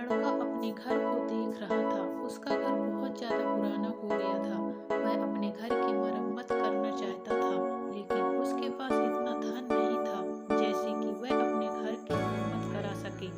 लड़का अपने घर को देख रहा था। उसका घर बहुत ज्यादा पुराना हो गया था। वह अपने घर की मरम्मत करना चाहता था, लेकिन उसके पास इतना धन नहीं था जैसे कि वह अपने घर की मरम्मत करा सके।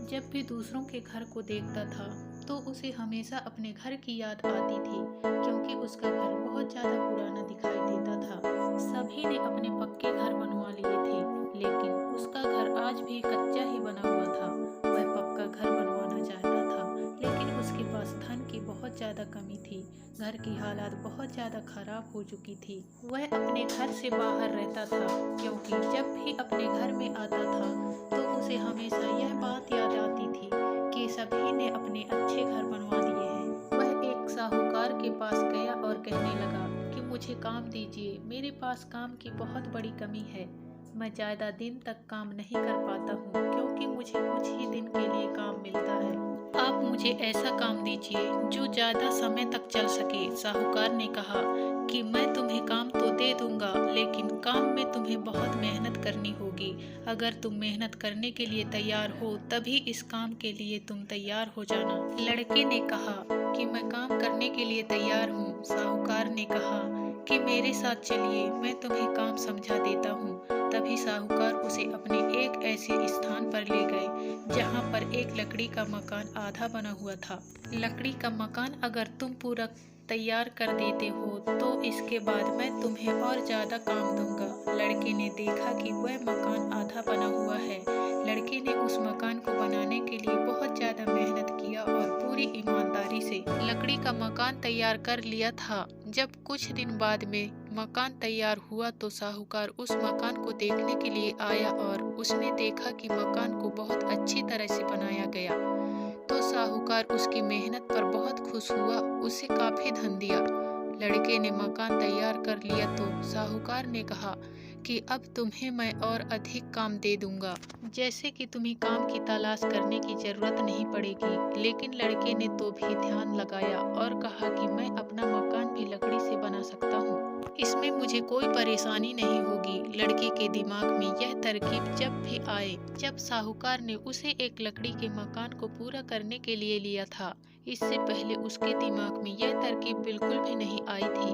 जब भी दूसरों के घर को देखता था तो उसे हमेशा अपने घर की याद आती थी, क्योंकि उसका घर बहुत ज्यादा पुराना दिखाई देता था। सभी ने अपने पक्के घर बनवा लिए थे, लेकिन उसका घर आज भी कच्चा ही बना हुआ था। वह पक्का घर बनवाना चाहता था, लेकिन उसके पास धन की बहुत ज़्यादा कमी थी। घर की हालात बहुत ज़्यादा खराब हो चुकी थी। वह अपने घर से बाहर रहता था, क्योंकि जब भी अपने घर में आता था तो उसे हमेशा यह बात याद आती थी कि सभी ने अपने अच्छे घर बनवा दिए हैं। वह एक साहूकार के पास गया और कहने लगा कि मुझे काम दीजिए, मेरे पास काम की बहुत बड़ी कमी है। मैं ज़्यादा दिन तक काम नहीं कर पाता हूँ, क्योंकि मुझे कुछ ही दिन के लिए काम मिलता है। आप मुझे ऐसा काम दीजिए जो ज़्यादा समय तक चल सके। साहूकार ने कहा कि मैं तुम्हें काम तो दे दूंगा, लेकिन काम में तुम्हें बहुत मेहनत करनी होगी। अगर तुम मेहनत करने के लिए तैयार हो तभी इस काम के लिए तुम तैयार हो जाना। लड़के ने कहा कि मैं काम करने के लिए तैयार हूँ। साहूकार ने कहा कि मेरे साथ चलिए, मैं तुम्हें काम समझा देता हूँ। तभी साहूकार उसे अपने एक ऐसे स्थान पर ले गए जहाँ पर एक लकड़ी का मकान आधा बना हुआ था। लकड़ी का मकान अगर तुम पूरा तैयार कर देते हो तो इसके बाद मैं तुम्हें और ज्यादा काम दूंगा। लड़के ने देखा कि वह मकान आधा बना हुआ है। लड़के ने उस मकान को बनाने के लिए बहुत ज्यादा मेहनत किया और पूरी ईमानदारी से लकड़ी का मकान तैयार कर लिया था। जब कुछ दिन बाद में मकान तैयार हुआ तो साहूकार उस मकान को देखने के लिए आया और उसने देखा कि मकान को बहुत अच्छी तरह से बनाया गया। तो साहूकार उसकी मेहनत पर बहुत खुश हुआ, उसे काफी धन दिया। लड़के ने मकान तैयार कर लिया तो साहूकार ने कहा कि अब तुम्हें मैं और अधिक काम दे दूंगा, जैसे कि तुम्हें काम की तलाश करने की जरूरत नहीं पड़ेगी। लेकिन लड़के ने तो भी ध्यान लगाया और कहा कि मैं अपना मकान भी लकड़ी से बना सकता हूँ, इसमें मुझे कोई परेशानी नहीं होगी। लड़के के दिमाग में यह तरकीब जब भी आए, जब साहूकार ने उसे एक लकड़ी के मकान को पूरा करने के लिए लिया था, इससे पहले उसके दिमाग में यह तरकीब बिल्कुल भी नहीं आई थी।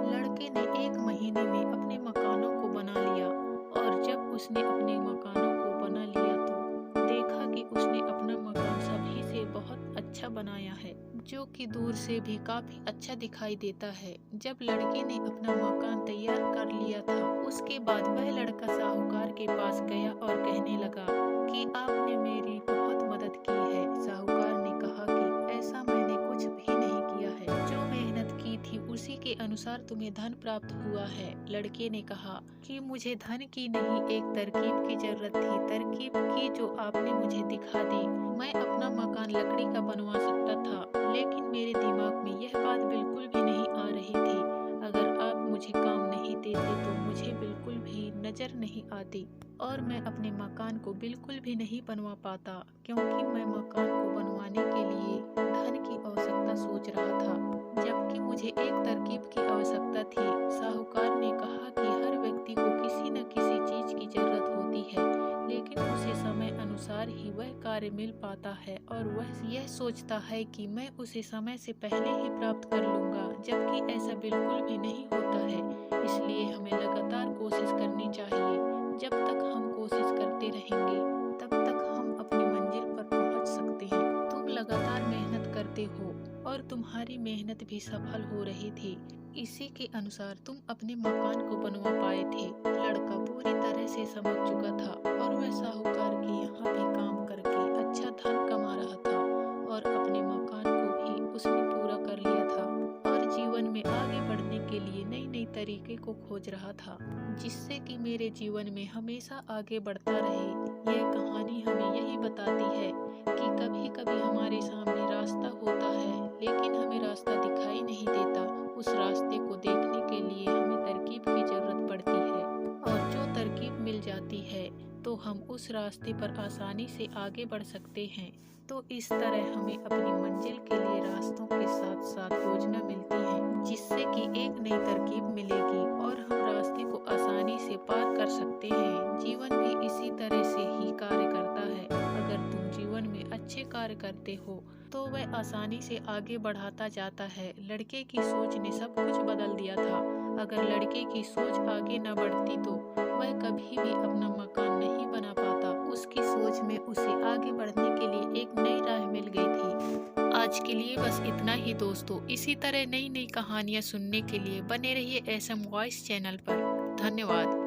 लड़के ने 1 महीने में अपने मकानों को बना लिया, और जब उसने अपने मकानों को बना लिया तो देखा कि उसने अपना मकान सभी से बहुत अच्छा बनाया है, जो कि दूर से भी काफी अच्छा दिखाई देता है। जब लड़के ने अपना मकान तैयार कर लिया था, उसके बाद वह लड़का साहूकार के पास गया और कहने लगा कि आपने मेरी बहुत मदद की है। साहूकार ने कहा कि ऐसा मैंने कुछ भी नहीं किया है, जो मेहनत की थी उसी के अनुसार तुम्हें धन प्राप्त हुआ है। लड़के ने कहा कि मुझे धन की नहीं, एक तरकीब की जरूरत थी, तरकीब की जो आपने मुझे दिखा दी। मैं अपना मकान लकड़ी का बनवा सकता था, लेकिन मेरे दिमाग में यह बात बिल्कुल भी नहीं आ रही थी। अगर आप मुझे काम नहीं देते तो मुझे बिल्कुल भी नजर नहीं आती और मैं अपने मकान को बिल्कुल भी नहीं बनवा पाता, क्योंकि मैं मकान को बनवाने के लिए धन की आवश्यकता सोच रहा था, जबकि मुझे एक तरकीब की आवश्यकता थी। साहूकार ने कहा कि हर व्यक्ति को किसी न किसी चीज की जरूरत होती है, लेकिन उसे समय अनुसार ही वह कार्य मिल पाता है और वह यह सोचता है कि मैं उसे समय से पहले ही प्राप्त कर लूंगा, जबकि ऐसा बिल्कुल भी नहीं होता है। इसलिए हमें लगातार कोशिश करनी चाहिए। जब तक हम कोशिश करते रहेंगे तब तक हम अपनी मंजिल पर पहुंच सकते हैं। तुम लगातार मेहनत करते हो और तुम्हारी मेहनत भी सफल हो रही थी, इसी के अनुसार तुम अपने मकान को बनवा पाए थे। लड़का पूरी तरह से समझ चुका था और वह साहूकार के यहाँ भी काम करके अच्छा धन कमा रहा था और अपने मकान को भी उसने पूरा कर लिया था और जीवन में आगे बढ़ने के लिए नई नई तरीके को खोज रहा था, जिससे कि मेरे जीवन में हमेशा आगे बढ़ता रहे। यह कहानी हमें यही बताती है कि कभी कभी हमारे सामने रास्ता होता है, लेकिन हमें रास्ता दिखाई नहीं देता। उस रास्ते को देखने के लिए हमें तरकीब की जरूरत पड़ती है, और जो तरकीब मिल जाती है तो हम उस रास्ते पर आसानी से आगे बढ़ सकते हैं। तो इस तरह हमें अपनी मंजिल के लिए रास्तों के साथ साथ योजना मिलती है, जिससे कि एक नई तरकीब मिलेगी और हम रास्ते को आसानी से पार कर सकते हैं। जीवन भी इसी तरह से ही कार्य करता है। अगर तुम जीवन में अच्छे अच्छे कार्य करते हो तो वह आसानी से आगे बढ़ाता जाता है। लड़के की सोच ने सब कुछ बदल दिया था। अगर लड़के की सोच आगे न बढ़ती तो वह कभी भी अपना मकान नहीं बना पाता। उसकी सोच में उसे आगे बढ़ने के लिए एक नई राह मिल गई थी। आज के लिए बस इतना ही दोस्तों। इसी तरह नई नई कहानियाँ सुनने के लिए बने रहिए एसएम वॉइस चैनल पर। धन्यवाद।